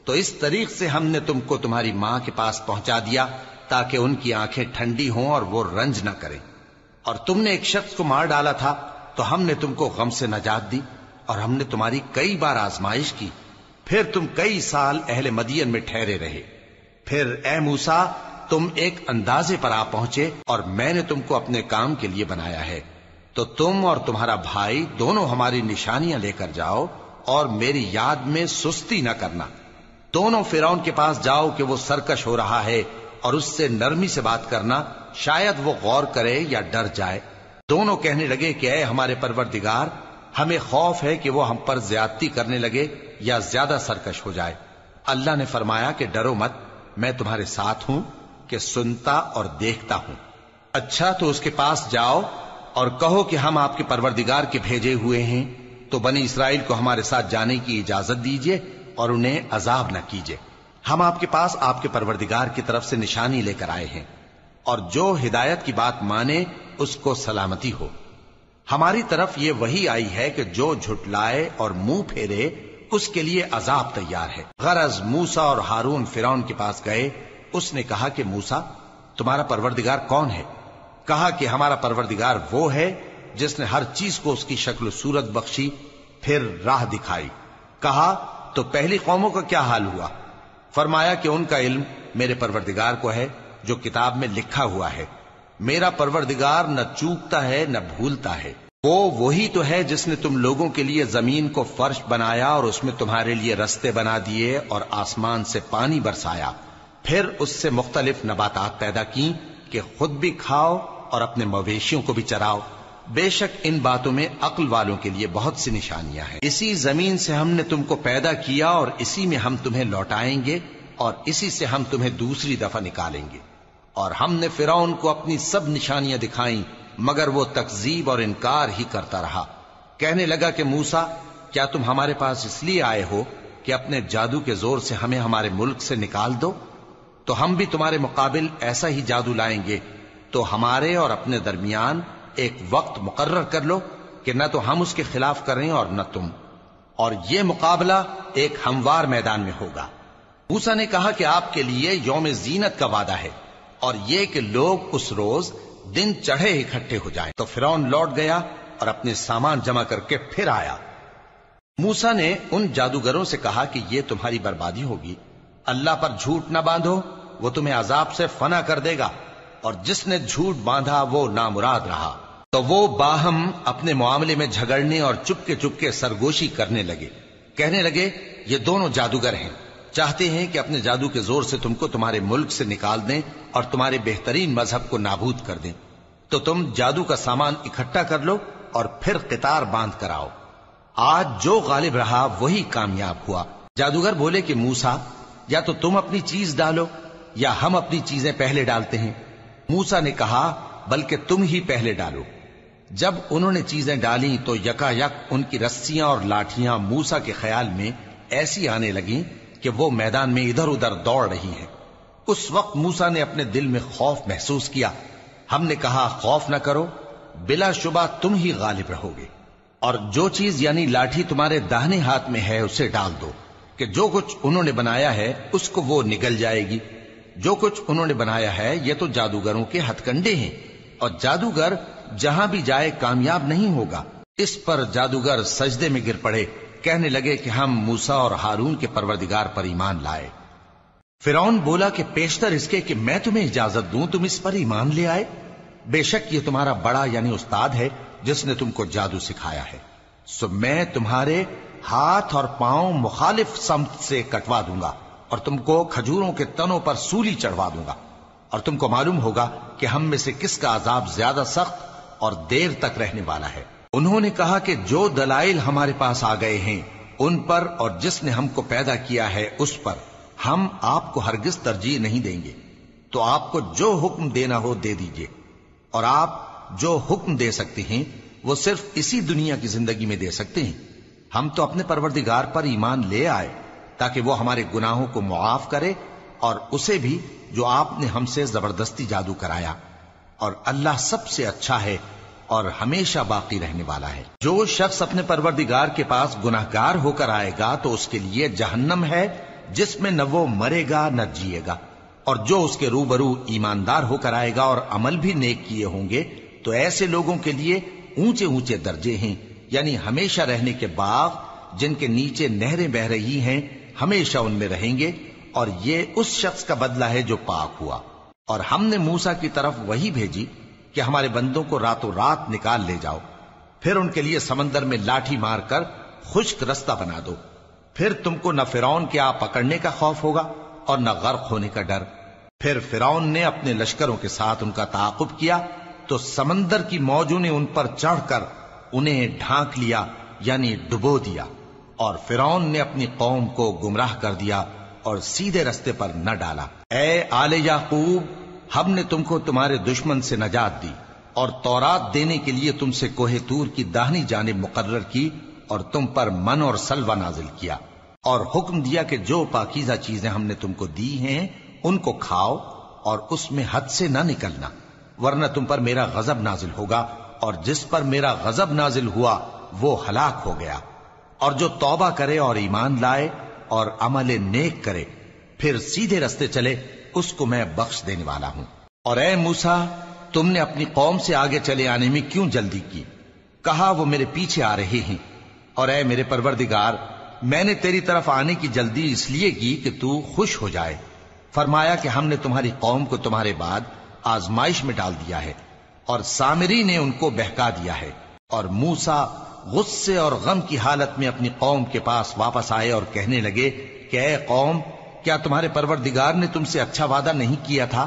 تو اس طریق سے ہم نے تم کو تمہاری ماں کے پاس پہنچا دیا تاکہ ان کی آنکھیں ٹھنڈی ہوں اور وہ رنج نہ کریں۔ اور تم نے ایک شخص کو مار ڈالا تھا تو ہم نے تم کو غم سے نجات دی، اور ہم نے تمہاری کئی بار آزمائش کی، پھر تم کئی سال اہل مدین میں ٹھہرے رہے۔ پھر اے موسیٰ، تم ایک اندازے پر آ پہنچے اور میں نے تم کو اپنے کام کے لیے بنایا ہے، تو تم اور تمہارا بھائی دونوں ہماری نشانیاں لے کر جاؤ اور میری یاد میں سستی نہ کرنا۔ دونوں فرعون کے پاس جاؤ کہ وہ سرکش ہو رہا ہے، اور اس سے نرمی سے بات کرنا، شاید وہ غور کرے یا ڈر جائے۔ دونوں کہنے لگے کہ اے ہمارے پروردگار، ہمیں خوف ہے کہ وہ ہم پر زیادتی کرنے لگے یا زیادہ سرکش ہو جائے۔ اللہ نے فرمایا کہ ڈرو مت، میں تمہارے ساتھ ہوں کہ سنتا اور دیکھتا ہوں۔ اچھا تو اس کے پاس جاؤ اور کہو کہ ہم آپ کے پروردگار کے بھیجے ہوئے ہیں، تو بنی اسرائیل کو ہمارے ساتھ جانے کی اجازت دیجیے اور انہیں عذاب نہ کیجیے۔ ہم آپ کے پاس آپ کے پروردگار کی طرف سے نشانی لے کر آئے ہیں، اور جو ہدایت کی بات مانے اس کو سلامتی ہو۔ ہماری طرف یہ وحی آئی ہے کہ جو جھٹلائے اور منہ پھیرے اس کے لیے عذاب تیار ہے۔ غرض موسیٰ اور ہارون فرعون کے پاس گئے، اس نے کہا کہ موسیٰ، تمہارا پروردگار کون ہے؟ کہا کہ ہمارا پروردگار وہ ہے جس نے ہر چیز کو اس کی شکل و صورت بخشی، پھر راہ دکھائی۔ کہا تو پہلی قوموں کا کیا حال ہوا؟ فرمایا کہ ان کا علم میرے پروردگار کو ہے جو کتاب میں لکھا ہوا ہے۔ میرا پروردگار نہ چوکتا ہے نہ بھولتا ہے۔ وہ وہی تو ہے جس نے تم لوگوں کے لیے زمین کو فرش بنایا اور اس میں تمہارے لیے رستے بنا دیے اور آسمان سے پانی برسایا، پھر اس سے مختلف نباتات پیدا کی کہ خود بھی کھاؤ اور اپنے مویشیوں کو بھی چراؤ۔ بے شک ان باتوں میں عقل والوں کے لیے بہت سی نشانیاں ہیں۔ اسی زمین سے ہم نے تم کو پیدا کیا اور اسی میں ہم تمہیں لوٹائیں گے اور اسی سے ہم تمہیں دوسری دفعہ نکالیں گے۔ اور ہم نے فرعون کو اپنی سب نشانیاں دکھائیں مگر وہ تکذیب اور انکار ہی کرتا رہا۔ کہنے لگا کہ موسیٰ، کیا تم ہمارے پاس اس لیے آئے ہو کہ اپنے جادو کے زور سے ہمیں ہمارے ملک سے نکال دو؟ تو ہم بھی تمہارے مقابل ایسا ہی جادو لائیں گے، تو ہمارے اور اپنے درمیان ایک وقت مقرر کر لو کہ نہ تو ہم اس کے خلاف کریں اور نہ تم، اور یہ مقابلہ ایک ہموار میدان میں ہوگا۔ موسیٰ نے کہا کہ آپ کے لیے یوم زینت کا وعدہ ہے، اور یہ کہ لوگ اس روز دن چڑھے اکٹھے ہو جائیں۔ تو فرعون لوٹ گیا اور اپنے سامان جمع کر کے پھر آیا۔ موسیٰ نے ان جادوگروں سے کہا کہ یہ تمہاری بربادی ہوگی، اللہ پر جھوٹ نہ باندھو، وہ تمہیں عذاب سے فنا کر دے گا، اور جس نے جھوٹ باندھا وہ نامراد رہا۔ تو وہ باہم اپنے معاملے میں جھگڑنے اور چپ کے سرگوشی کرنے لگے، کہنے لگے یہ دونوں جادوگر ہیں، چاہتے ہیں کہ اپنے جادو کے زور سے تم کو تمہارے ملک سے نکال دیں اور تمہارے بہترین مذہب کو نابود کر دیں۔ تو تم جادو کا سامان اکٹھا کر لو اور پھر قطار باندھ کر آؤ، آج جو غالب رہا وہی کامیاب ہوا۔ جادوگر بولے کہ موسیٰ، یا تو تم اپنی چیز ڈالو یا ہم اپنی چیزیں پہلے ڈالتے ہیں۔ موسیٰ نے کہا بلکہ تم ہی پہلے ڈالو۔ جب انہوں نے چیزیں ڈالیں تو یکا یک ان کی رسیاں اور لاٹھیاں موسیٰ کے خیال میں ایسی آنے لگیں کہ وہ میدان میں ادھر ادھر دوڑ رہی ہیں۔ اس وقت موسیٰ نے اپنے دل میں خوف محسوس کیا۔ ہم نے کہا خوف نہ کرو، بلا شبہ تم ہی غالب رہو گے، اور جو چیز یعنی لاٹھی تمہارے داہنے ہاتھ میں ہے اسے ڈال دو، کہ جو کچھ انہوں نے بنایا ہے اس کو وہ نگل جائے گی۔ جو کچھ انہوں نے بنایا ہے یہ تو جادوگروں کے ہتھ کنڈے ہیں، اور جادوگر جہاں بھی جائے کامیاب نہیں ہوگا۔ اس پر جادوگر سجدے میں گر پڑے، کہنے لگے کہ ہم موسیٰ اور ہارون کے پروردگار پر ایمان لائے۔ فرعون بولا کہ پیشتر اس کے کہ میں تمہیں اجازت دوں تم اس پر ایمان لے آئے، بے شک یہ تمہارا بڑا یعنی استاد ہے جس نے تم کو جادو سکھایا ہے، سو میں تمہارے ہاتھ اور پاؤں مخالف سمت سے کٹوا دوں گا اور تم کو کھجوروں کے تنوں پر سولی چڑھوا دوں گا، اور تم کو معلوم ہوگا کہ ہم میں سے کس کا عذاب زیادہ سخت اور دیر تک رہنے والا ہے۔ انہوں نے کہا کہ جو دلائل ہمارے پاس آ گئے ہیں ان پر اور جس نے ہم کو پیدا کیا ہے اس پر ہم آپ کو ہرگز ترجیح نہیں دیں گے، تو آپ کو جو حکم دینا ہو دے دیجئے، اور آپ جو حکم دے سکتے ہیں وہ صرف اسی دنیا کی زندگی میں دے سکتے ہیں۔ ہم تو اپنے پروردگار پر ایمان لے آئے تاکہ وہ ہمارے گناہوں کو معاف کرے، اور اسے بھی جو آپ نے ہم سے زبردستی جادو کرایا، اور اللہ سب سے اچھا ہے اور ہمیشہ باقی رہنے والا ہے۔ جو شخص اپنے پروردگار کے پاس گناہگار ہو کر آئے گا تو اس کے لیے جہنم ہے جس میں نہ وہ مرے گا نہ جیے گا، اور جو اس کے روبرو ایماندار ہو کر آئے گا اور عمل بھی نیک کیے ہوں گے تو ایسے لوگوں کے لیے اونچے اونچے درجے ہیں، یعنی ہمیشہ رہنے کے باغ جن کے نیچے نہریں بہ رہی ہیں، ہمیشہ ان میں رہیں گے، اور یہ اس شخص کا بدلہ ہے جو پاک ہوا۔ اور ہم نے موسیٰ کی طرف وہی بھیجی کہ ہمارے بندوں کو راتوں رات نکال لے جاؤ، پھر ان کے لیے سمندر میں لاٹھی مار کر خشک رستہ بنا دو، پھر تم کو نہ فرعون کے آ پکڑنے کا خوف ہوگا اور نہ غرق ہونے کا ڈر۔ پھر فرعون نے اپنے لشکروں کے ساتھ ان کا تعاقب کیا تو سمندر کی موجوں نے ان پر چڑھ کر انہیں ڈھانک لیا یعنی ڈبو دیا، اور فرعون نے اپنی قوم کو گمراہ کر دیا اور سیدھے رستے پر نہ ڈالا۔ اے آل یعقوب، ہم نے تم کو تمہارے دشمن سے نجات دی اور تورات دینے کے لیے تم سے کوہ طور کی داہنی جانب مقرر کی، اور تم پر من اور سلوہ نازل کیا، اور حکم دیا کہ جو پاکیزہ چیزیں ہم نے تم کو دی ہیں ان کو کھاؤ اور اس میں حد سے نہ نکلنا، ورنہ تم پر میرا غضب نازل ہوگا، اور جس پر میرا غضب نازل ہوا وہ ہلاک ہو گیا۔ اور جو توبہ کرے اور ایمان لائے اور عمل نیک کرے پھر سیدھے رستے چلے اس کو میں بخش دینے والا ہوں۔ اور اے موسیٰ، تم نے اپنی قوم سے آگے چلے آنے میں کیوں جلدی کی؟ کہا وہ میرے پیچھے آ رہے ہیں۔ اور اے میرے پروردگار، میں نے تیری طرف آنے کی جلدی اس لیے کی کہ تو خوش ہو جائے۔ فرمایا کہ ہم نے تمہاری قوم کو تمہارے بعد آزمائش میں ڈال دیا ہے، اور سامری نے ان کو بہکا دیا ہے۔ اور موسیٰ غصے اور غم کی حالت میں اپنی قوم کے پاس واپس آئے اور کہنے لگے کہ اے قوم، کیا تمہارے پروردگار نے تم سے اچھا وعدہ نہیں کیا تھا؟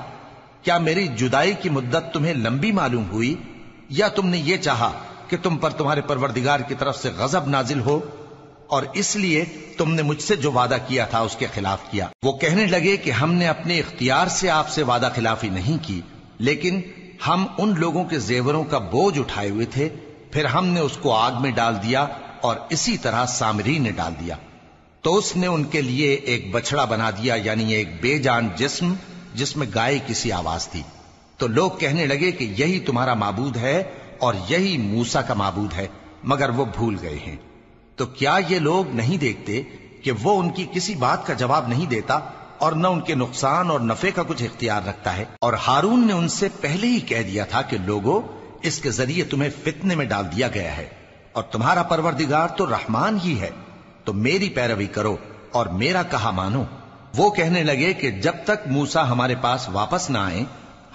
کیا میری جدائی کی مدت تمہیں لمبی معلوم ہوئی، یا تم نے یہ چاہا کہ تم پر تمہارے پروردگار کی طرف سے غضب نازل ہو، اور اس لیے تم نے مجھ سے جو وعدہ کیا تھا اس کے خلاف کیا؟ وہ کہنے لگے کہ ہم نے اپنے اختیار سے آپ سے وعدہ خلافی نہیں کی، لیکن ہم ان لوگوں کے زیوروں کا بوجھ اٹھائے ہوئے تھے، پھر ہم نے اس کو آگ میں ڈال دیا، اور اسی طرح سامری نے ڈال دیا۔ تو اس نے ان کے لیے ایک بچڑا بنا دیا، یعنی ایک بے جان جسم جس میں گائے کسی آواز تھی۔ تو لوگ کہنے لگے کہ یہی تمہارا معبود ہے اور یہی موسیٰ کا معبود ہے، مگر وہ بھول گئے ہیں۔ تو کیا یہ لوگ نہیں دیکھتے کہ وہ ان کی کسی بات کا جواب نہیں دیتا اور نہ ان کے نقصان اور نفع کا کچھ اختیار رکھتا ہے۔ اور ہارون نے ان سے پہلے ہی کہہ دیا تھا کہ لوگوں، اس کے ذریعے تمہیں فتنے میں ڈال دیا گیا ہے، اور تمہارا پروردگار تو رحمان ہی ہے، تو میری پیروی کرو اور میرا کہا مانو۔ وہ کہنے لگے کہ جب تک موسیٰ ہمارے پاس واپس نہ آئیں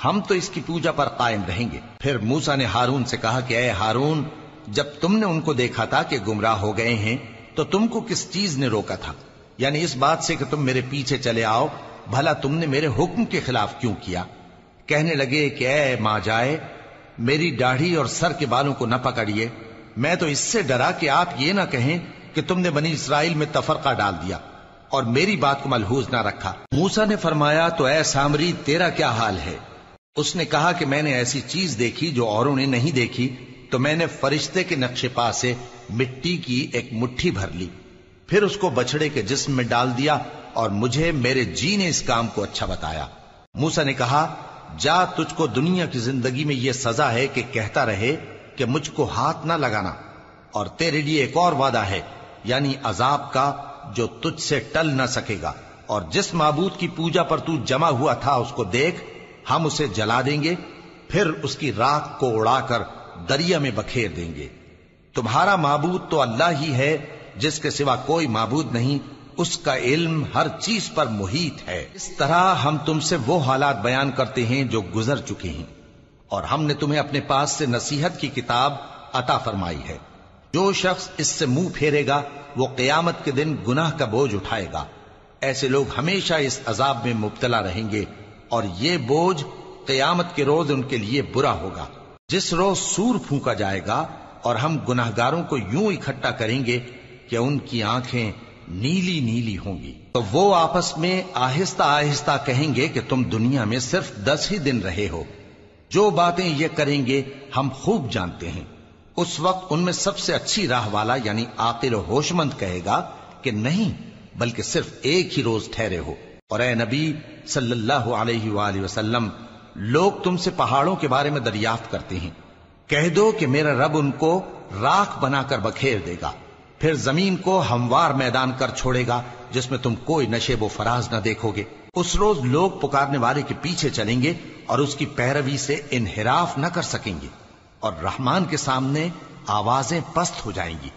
ہم تو اس کی پوجا پر قائم رہیں گے۔ پھر موسیٰ نے ہارون سے کہا کہ اے ہارون، جب تم نے ان کو دیکھا تھا کہ گمراہ ہو گئے ہیں تو تم کو کس چیز نے روکا تھا؟ یعنی اس بات سے کہ تم میرے پیچھے چلے آؤ، بھلا تم نے میرے حکم کے خلاف کیوں کیا؟ کہنے لگے کہ اے ماں جائے، میری داڑھی اور سر کے بالوں کو نہ پکڑیے، میں تو اس سے ڈرا کہ آپ یہ نہ کہیں کہ تم نے بنی اسرائیل میں تفرقہ ڈال دیا اور میری بات کو ملحوظ نہ رکھا۔ موسیٰ نے فرمایا تو اے سامری تیرا کیا حال ہے؟ اس نے کہا کہ میں نے ایسی چیز دیکھی جو اوروں نے نہیں دیکھی، تو میں نے فرشتے کے نقش پا سے مٹی کی ایک مٹھی بھر لی، پھر اس کو بچڑے کے جسم میں ڈال دیا، اور مجھے میرے جی نے اس کام کو اچھا بتایا۔ موسیٰ نے کہا جا، تجھ کو دنیا کی زندگی میں یہ سزا ہے کہ کہتا رہے کہ مجھ کو ہاتھ نہ لگانا، اور تیرے لیے ایک اور وعدہ ہے، یعنی عذاب کا جو تجھ سے ٹل نہ سکے گا، اور جس معبود کی پوجا پر تو جمع ہوا تھا اس کو دیکھ، ہم اسے جلا دیں گے، پھر اس کی راکھ کو اڑا کر دریا میں بکھیر دیں گے۔ تمہارا معبود تو اللہ ہی ہے، جس کے سوا کوئی معبود نہیں، اس کا علم ہر چیز پر محیط ہے۔ اس طرح ہم تم سے وہ حالات بیان کرتے ہیں جو گزر چکے ہیں، اور ہم نے تمہیں اپنے پاس سے نصیحت کی کتاب عطا فرمائی ہے۔ جو شخص اس سے منہ پھیرے گا وہ قیامت کے دن گناہ کا بوجھ اٹھائے گا۔ ایسے لوگ ہمیشہ اس عذاب میں مبتلا رہیں گے، اور یہ بوجھ قیامت کے روز ان کے لیے برا ہوگا، جس روز سور پھونکا جائے گا، اور ہم گناہگاروں کو یوں اکٹھا کریں گے کہ ان کی آنکھیں نیلی نیلی ہوں گی۔ تو وہ آپس میں آہستہ آہستہ کہیں گے کہ تم دنیا میں صرف 10 ہی دن رہے ہو، جو باتیں یہ کریں گے ہم خوب جانتے ہیں۔ اس وقت ان میں سب سے اچھی راہ والا یعنی عاقل و ہوش مند کہے گا کہ نہیں، بلکہ صرف ایک ہی روز ٹھہرے ہو۔ اور اے نبی صلی اللہ علیہ وآلہ وسلم، لوگ تم سے پہاڑوں کے بارے میں دریافت کرتے ہیں، کہہ دو کہ میرا رب ان کو راکھ بنا کر بکھیر دے گا، پھر زمین کو ہموار میدان کر چھوڑے گا جس میں تم کوئی نشیب و فراز نہ دیکھو گے۔ اس روز لوگ پکارنے والے کے پیچھے چلیں گے اور اس کی پیروی سے انحراف نہ کر سکیں گے، اور رحمان کے سامنے آوازیں پست ہو جائیں گی،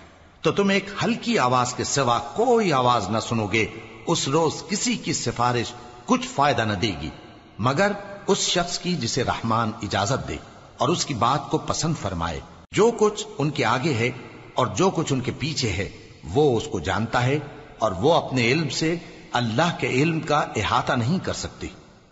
تو تم ایک ہلکی آواز کے سوا کوئی آواز نہ سنو گے۔ اس روز کسی کی سفارش کچھ فائدہ نہ دے گی مگر اس شخص کی جسے رحمان اجازت دے اور اس کی بات کو پسند فرمائے۔ جو کچھ ان کے آگے ہے اور جو کچھ ان کے پیچھے ہے وہ اس کو جانتا ہے، اور وہ اپنے علم سے اللہ کے علم کا احاطہ نہیں کر سکتی۔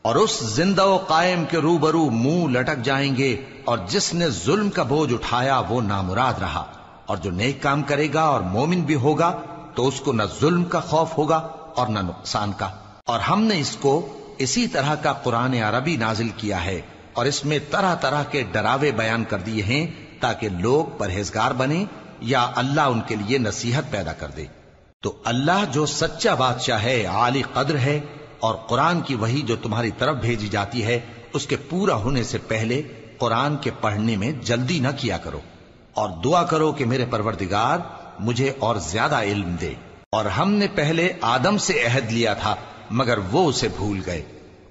اور اس زندہ و قائم کے روبرو منہ لٹک جائیں گے، اور جس نے ظلم کا بوجھ اٹھایا وہ نامراد رہا، اور جو نیک کام کرے گا اور مومن بھی ہوگا تو اس کو نہ ظلم کا خوف ہوگا اور نہ نقصان کا۔ اور ہم نے اس کو اسی طرح کا قرآن عربی نازل کیا ہے، اور اس میں طرح طرح کے ڈراوے بیان کر دیے ہیں تاکہ لوگ پرہیزگار بنیں یا اللہ ان کے لیے نصیحت پیدا کر دے۔ تو اللہ جو سچا بادشاہ ہے، عالی قدر ہے، اور قرآن کی وحی جو تمہاری طرف بھیجی جاتی ہے اس کے پورا ہونے سے پہلے قرآن کے پڑھنے میں جلدی نہ کیا کرو، اور دعا کرو کہ میرے پروردگار مجھے اور زیادہ علم دے۔ اور ہم نے پہلے آدم سے عہد لیا تھا مگر وہ اسے بھول گئے،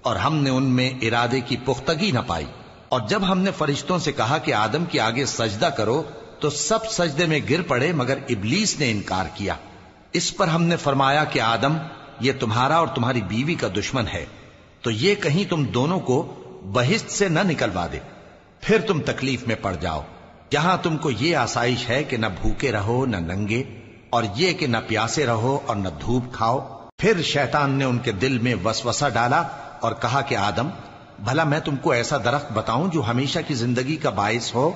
اور ہم نے ان میں ارادے کی پختگی نہ پائی۔ اور جب ہم نے فرشتوں سے کہا کہ آدم کے آگے سجدہ کرو تو سب سجدے میں گر پڑے مگر ابلیس نے انکار کیا۔ اس پر ہم نے فرمایا کہ آدم، یہ تمہارا اور تمہاری بیوی کا دشمن ہے، تو یہ کہیں تم دونوں کو بہشت سے نہ نکلوا دے، پھر تم تکلیف میں پڑ جاؤ۔ یہاں تم کو یہ آسائش ہے کہ نہ بھوکے رہو نہ ننگے، اور یہ کہ نہ پیاسے رہو اور نہ دھوپ کھاؤ۔ پھر شیطان نے ان کے دل میں وسوسہ ڈالا اور کہا کہ آدم، بھلا میں تم کو ایسا درخت بتاؤں جو ہمیشہ کی زندگی کا باعث ہو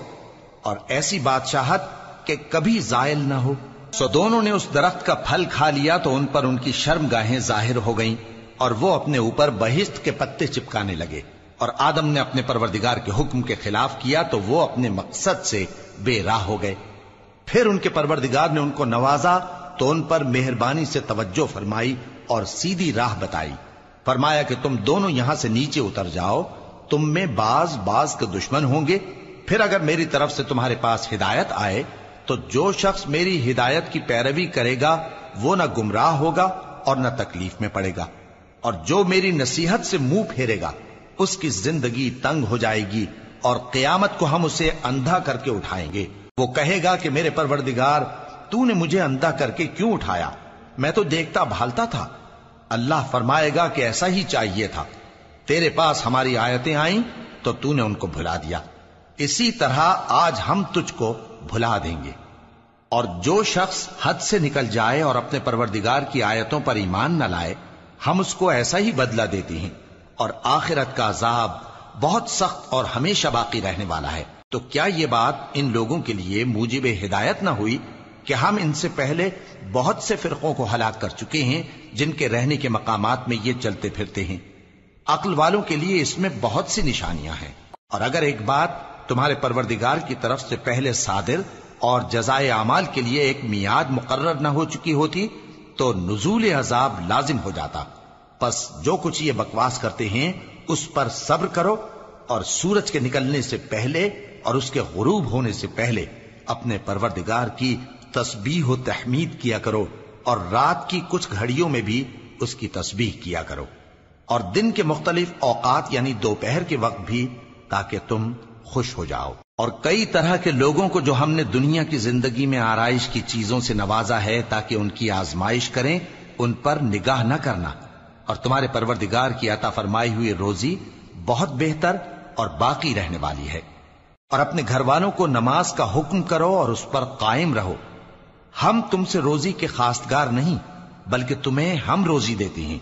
اور ایسی بادشاہت کہ کبھی زائل نہ ہو؟ سو دونوں نے اس درخت کا پھل کھا لیا تو ان پر ان کی شرمگاہیں ظاہر ہو گئیں، اور وہ اپنے اوپر بہشت کے پتے چپکانے لگے۔ اور آدم نے اپنے پروردگار کے حکم کے خلاف کیا تو وہ اپنے مقصد سے بے راہ ہو گئے۔ پھر ان کے پروردگار نے ان کو نوازا تو ان پر مہربانی سے توجہ فرمائی اور سیدھی راہ بتائی۔ فرمایا کہ تم دونوں یہاں سے نیچے اتر جاؤ، تم میں بعض کے دشمن ہوں گے، پھر اگر میری طرف سے تمہارے پاس ہدایت آئے تو جو شخص میری ہدایت کی پیروی کرے گا وہ نہ گمراہ ہوگا اور نہ تکلیف میں پڑے گا۔ اور جو میری نصیحت سے منہ پھیرے گا اس کی زندگی تنگ ہو جائے گی، اور قیامت کو ہم اسے اندھا کر کے اٹھائیں گے۔ وہ کہے گا کہ میرے پروردگار، تو نے مجھے اندھا کر کے کیوں اٹھایا؟ میں تو دیکھتا بھالتا تھا۔ اللہ فرمائے گا کہ ایسا ہی چاہیے تھا، تیرے پاس ہماری آیتیں آئیں تو تو نے ان کو بھلا دیا، اسی طرح آج ہم تجھ کو بھلا دیں گے۔ اور جو شخص حد سے نکل جائے اور اپنے پروردگار کی آیتوں پر ایمان نہ لائے، ہم اس کو ایسا ہی بدلہ دیتے ہیں، اور آخرت کا عذاب بہت سخت اور ہمیشہ باقی رہنے والا ہے۔ تو کیا یہ بات ان لوگوں کے لیے موجب ہدایت نہ ہوئی کہ ہم ان سے پہلے بہت سے فرقوں کو ہلاک کر چکے ہیں جن کے رہنے کے مقامات میں یہ چلتے پھرتے ہیں؟ عقل والوں کے لیے اس میں بہت سی نشانیاں ہیں۔ اور اگر ایک بات تمہارے پروردگار کی طرف سے پہلے صادر اور جزائے اعمال کے لیے ایک میعاد مقرر نہ ہو چکی ہوتی تو نزول عذاب لازم ہو جاتا۔ پس جو کچھ یہ بکواس کرتے ہیں اس پر صبر کرو، اور سورج کے نکلنے سے پہلے اور اس کے غروب ہونے سے پہلے اپنے پروردگار کی تسبیح و تحمید کیا کرو، اور رات کی کچھ گھڑیوں میں بھی اس کی تسبیح کیا کرو، اور دن کے مختلف اوقات یعنی دوپہر کے وقت بھی، تاکہ تم خوش ہو جاؤ۔ اور کئی طرح کے لوگوں کو جو ہم نے دنیا کی زندگی میں آرائش کی چیزوں سے نوازا ہے تاکہ ان کی آزمائش کریں، ان پر نگاہ نہ کرنا، اور تمہارے پروردگار کی عطا فرمائی ہوئی روزی بہت بہتر اور باقی رہنے والی ہے۔ اور اپنے گھر والوں کو نماز کا حکم کرو اور اس پر قائم رہو۔ ہم تم سے روزی کے خواستگار نہیں، بلکہ تمہیں ہم روزی دیتے ہیں،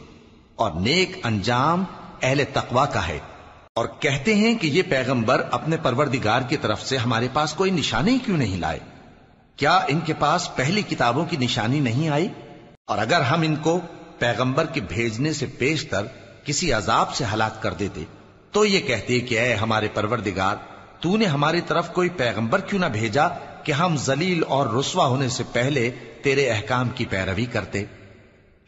اور نیک انجام اہل تقوی کا ہے۔ اور کہتے ہیں کہ یہ پیغمبر اپنے پروردگار کی طرف سے ہمارے پاس کوئی نشانی کیوں نہیں لائے؟ کیا ان کے پاس پہلی کتابوں کی نشانی نہیں آئی؟ اور اگر ہم ان کو پیغمبر کے بھیجنے سے پیشتر کسی عذاب سے ہلاک کر دیتے تو یہ کہتے کہ اے ہمارے پروردگار، تو نے ہماری طرف کوئی پیغمبر کیوں نہ بھیجا کہ ہم ذلیل اور رسوا ہونے سے پہلے تیرے احکام کی پیروی کرتے۔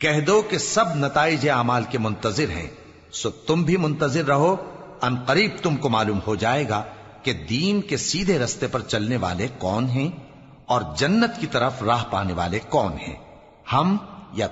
کہہ دو کہ سب نتائج اعمال کے منتظر ہیں، سو تم بھی منتظر رہو، ان قریب تم کو معلوم ہو جائے گا کہ دین کے سیدھے رستے پر چلنے والے کون ہیں اور جنت کی طرف راہ پانے والے کون ہیں، ہم یا تم۔